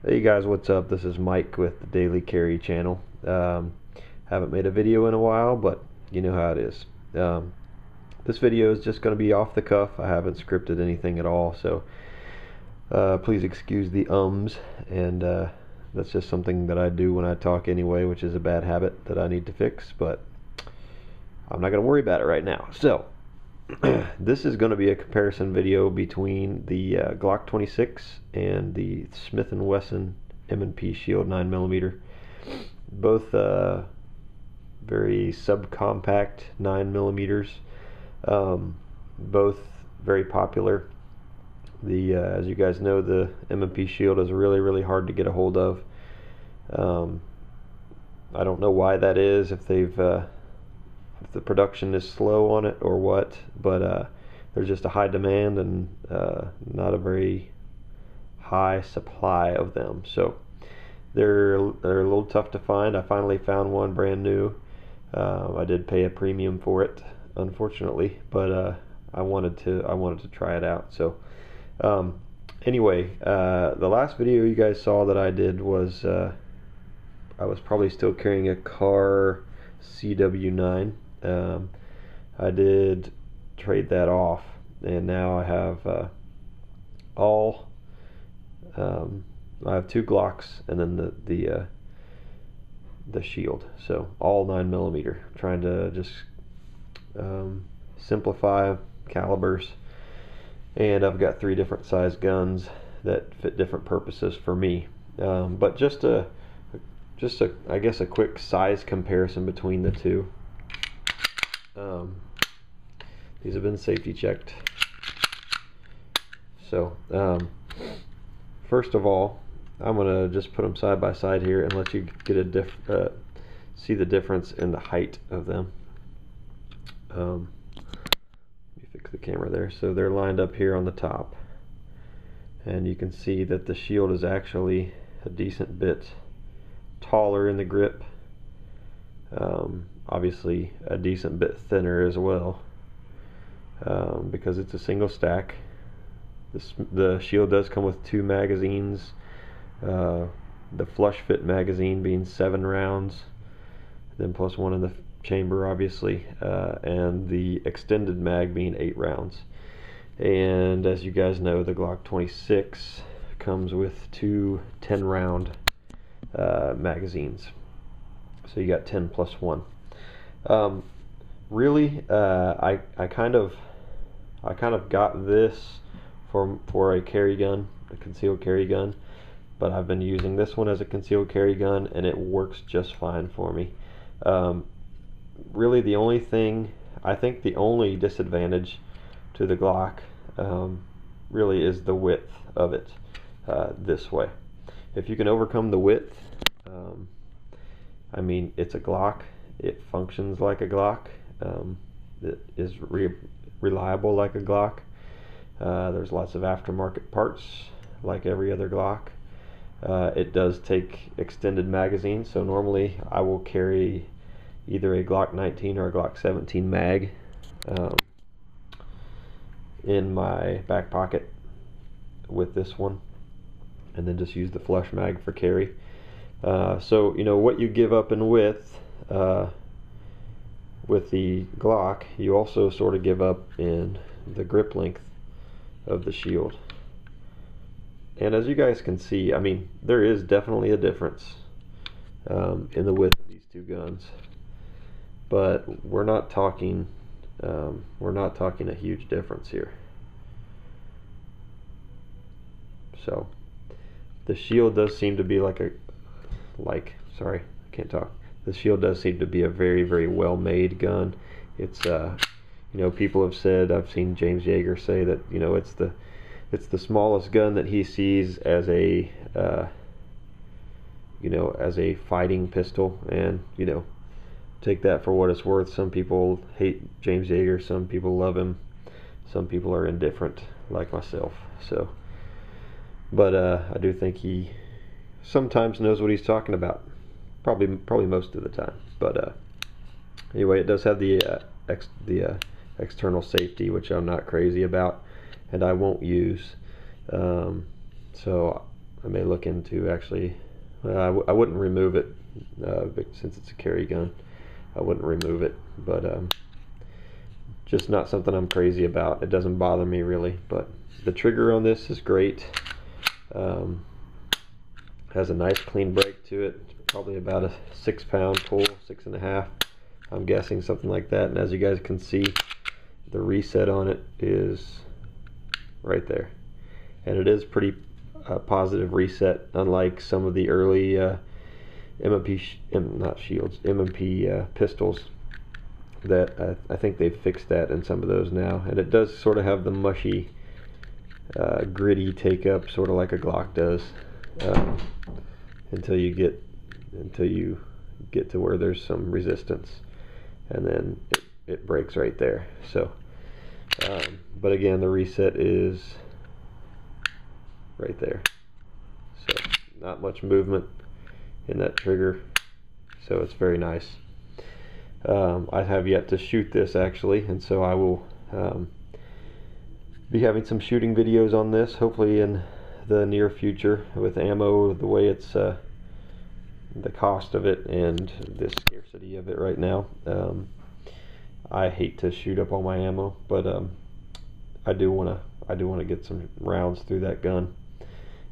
Hey guys, what's up? This is Mike with the Daily Carry channel. Haven't made a video in a while, but you know how it is. This video is just going to be off the cuff. I haven't scripted anything at all, so please excuse the ums, and that's just something that I do when I talk anyway, which is a bad habit that I need to fix, but I'm not going to worry about it right now. So this is going to be a comparison video between the Glock 26 and the Smith & Wesson M&P Shield 9mm. Both very subcompact 9mm. Both very popular. As you guys know, the M&P Shield is really hard to get a hold of. I don't know why that is, if the production is slow on it or what, but there's just a high demand and not a very high supply of them, so they're a little tough to find. I finally found one brand new. I did pay a premium for it, unfortunately, but I wanted to try it out. So anyway, the last video you guys saw that I did was I was probably still carrying a Car CW9. I did trade that off, and now I have I have two Glocks and then the Shield, so all 9mm. Trying to just simplify calibers, and I've got 3 different size guns that fit different purposes for me. But just I guess a quick size comparison between the two. These have been safety checked. So first of all, I'm gonna just put them side by side here and let you get a see the difference in the height of them. Let me fix the camera there. So they're lined up here on the top, and you can see that the Shield is actually a decent bit taller in the grip. Obviously a decent bit thinner as well, because it's a single stack. The Shield does come with 2 magazines, the flush fit magazine being 7 rounds, then plus 1 in the chamber obviously, and the extended mag being 8 rounds. And as you guys know, the Glock 26 comes with 2 10-round magazines, so you got 10 plus 1. Really, I kind of got this for a carry gun, a concealed carry gun, but I've been using this one as a concealed carry gun, and it works just fine for me. Really, the only thing, I think the only disadvantage to the Glock really is the width of it this way. If you can overcome the width, I mean, it's a Glock. It functions like a Glock. It is reliable like a Glock. There's lots of aftermarket parts like every other Glock. It does take extended magazines, so normally I will carry either a Glock 19 or a Glock 17 mag in my back pocket with this one, and then just use the flush mag for carry. So you know what you give up in width with the Glock, you also sort of give up in the grip length of the Shield. And as you guys can see, I mean, there is definitely a difference in the width of these two guns, but we're not talking a huge difference here. So the Shield does seem to be sorry, I can't talk. The Shield does seem to be a very well made gun. It's you know, people have said, I've seen James Yeager say that, you know, it's the smallest gun that he sees as a you know, as a fighting pistol, and you know, take that for what it's worth. Some people hate James Yeager, some people love him, some people are indifferent like myself. So but I do think he sometimes knows what he's talking about, probably most of the time. But anyway, it does have the external safety, which I'm not crazy about and I won't use. So I may look into actually. I wouldn't remove it since it's a carry gun. I wouldn't remove it, but just not something I'm crazy about. It doesn't bother me really, but the trigger on this is great. Has a nice clean break to it. It's probably about a 6-pound pull, 6.5. I'm guessing something like that. And as you guys can see, the reset on it is right there, and it is pretty positive reset, unlike some of the early M&P pistols that I think they've fixed that in some of those now, and it does sort of have the mushy gritty take up, sort of like a Glock does, until you get to where there's some resistance, and then it breaks right there. So but again, the reset is right there, so not much movement in that trigger, so it's very nice. I have yet to shoot this actually, and so I will be having some shooting videos on this hopefully in the near future. With ammo the way it's the cost of it and the scarcity of it right now, I hate to shoot up all my ammo, but I do want to get some rounds through that gun.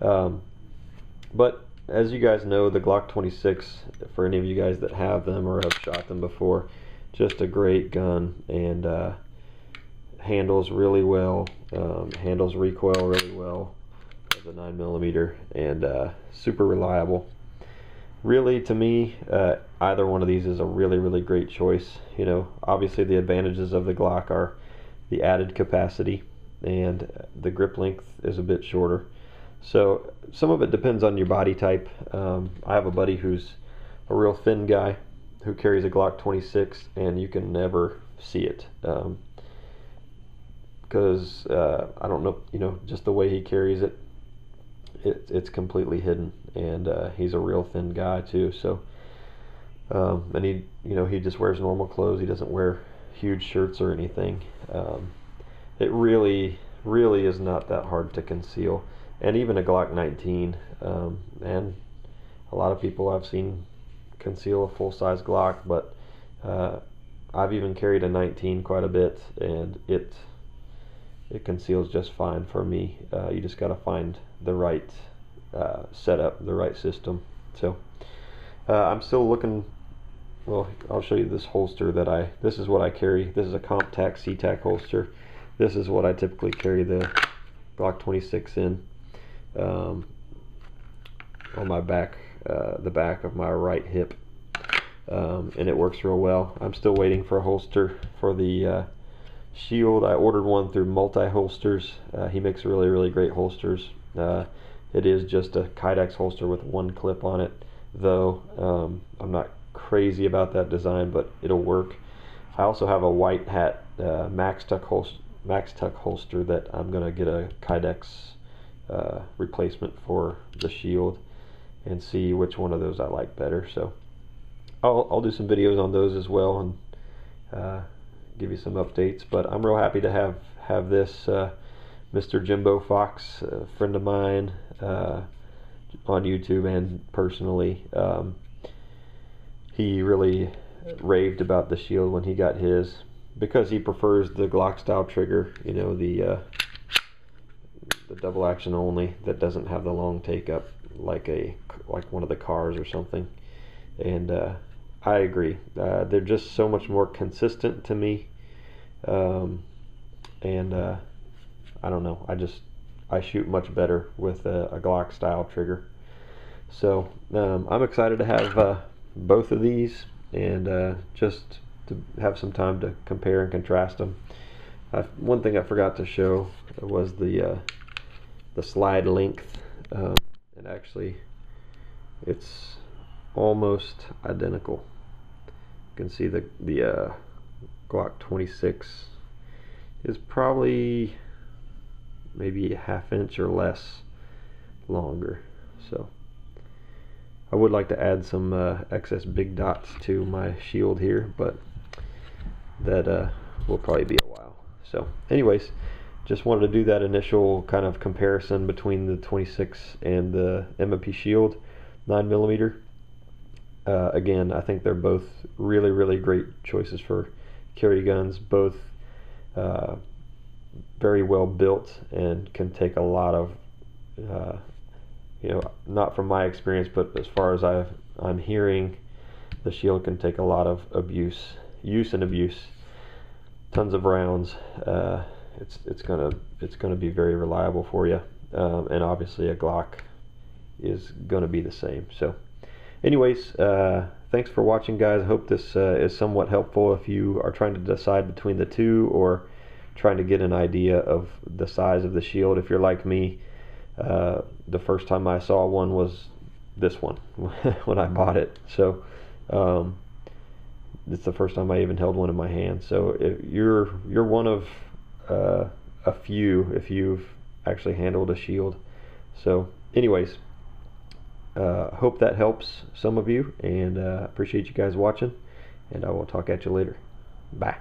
But as you guys know, the Glock 26, for any of you guys that have them or have shot them before, just a great gun, and handles really well, handles recoil really well as a 9mm, and super reliable. Really, to me, either one of these is a really great choice. You know, obviously the advantages of the Glock are the added capacity, and the grip length is a bit shorter. So some of it depends on your body type. I have a buddy who's a real thin guy who carries a Glock 26, and you can never see it because I don't know, you know, just the way he carries it, it's completely hidden, and he's a real thin guy too. So and he, you know, he just wears normal clothes. He doesn't wear huge shirts or anything. It really is not that hard to conceal. And even a Glock 19, and a lot of people I've seen conceal a full-size Glock, but I've even carried a 19 quite a bit, and it conceals just fine for me. You just got to find the right setup, the right system. So I'm still looking. Well, I'll show you this holster that this is what I carry. This is a CompTac C-Tac holster. This is what I typically carry the Glock 26 in. On my back, the back of my right hip, and it works real well. I'm still waiting for a holster for the Shield. I ordered one through Multi Holsters. He makes really great holsters. It is just a Kydex holster with one clip on it, though. I'm not crazy about that design, but it'll work. I also have a white hat Max Tuck holster that I'm gonna get a Kydex replacement for the Shield, and see which one of those I like better. So I'll do some videos on those as well, and give you some updates. But I'm real happy to have this Mr. Jimbo Fox, a friend of mine on YouTube and personally. He really raved about the Shield when he got his, because he prefers the Glock style trigger, you know, the double action only, that doesn't have the long take up like one of the cars or something. And I agree, they're just so much more consistent to me, and I don't know, I shoot much better with a Glock style trigger. So I'm excited to have both of these, and just to have some time to compare and contrast them. One thing I forgot to show was the slide length, and actually it's almost identical. You can see the Glock 26 is probably maybe a ½ inch or less longer. So I would like to add some excess big dots to my Shield here, but that will probably be a while. So anyways, just wanted to do that initial kind of comparison between the 26 and the M&P Shield 9mm. Again, I think they're both really, really great choices for carry guns. Both very well built and can take a lot of, not from my experience, but as far as I'm hearing, the Shield can take a lot of use and abuse. Tons of rounds. It's gonna be very reliable for you, and obviously a Glock is gonna be the same. So anyways, thanks for watching, guys. I hope this is somewhat helpful if you are trying to decide between the two, or trying to get an idea of the size of the Shield. If you're like me, the first time I saw one was this one when I bought it. So it's the first time I even held one in my hand. So if you're one of a few if you've actually handled a Shield. So anyways, hope that helps some of you, and appreciate you guys watching, and I will talk at you later. Bye.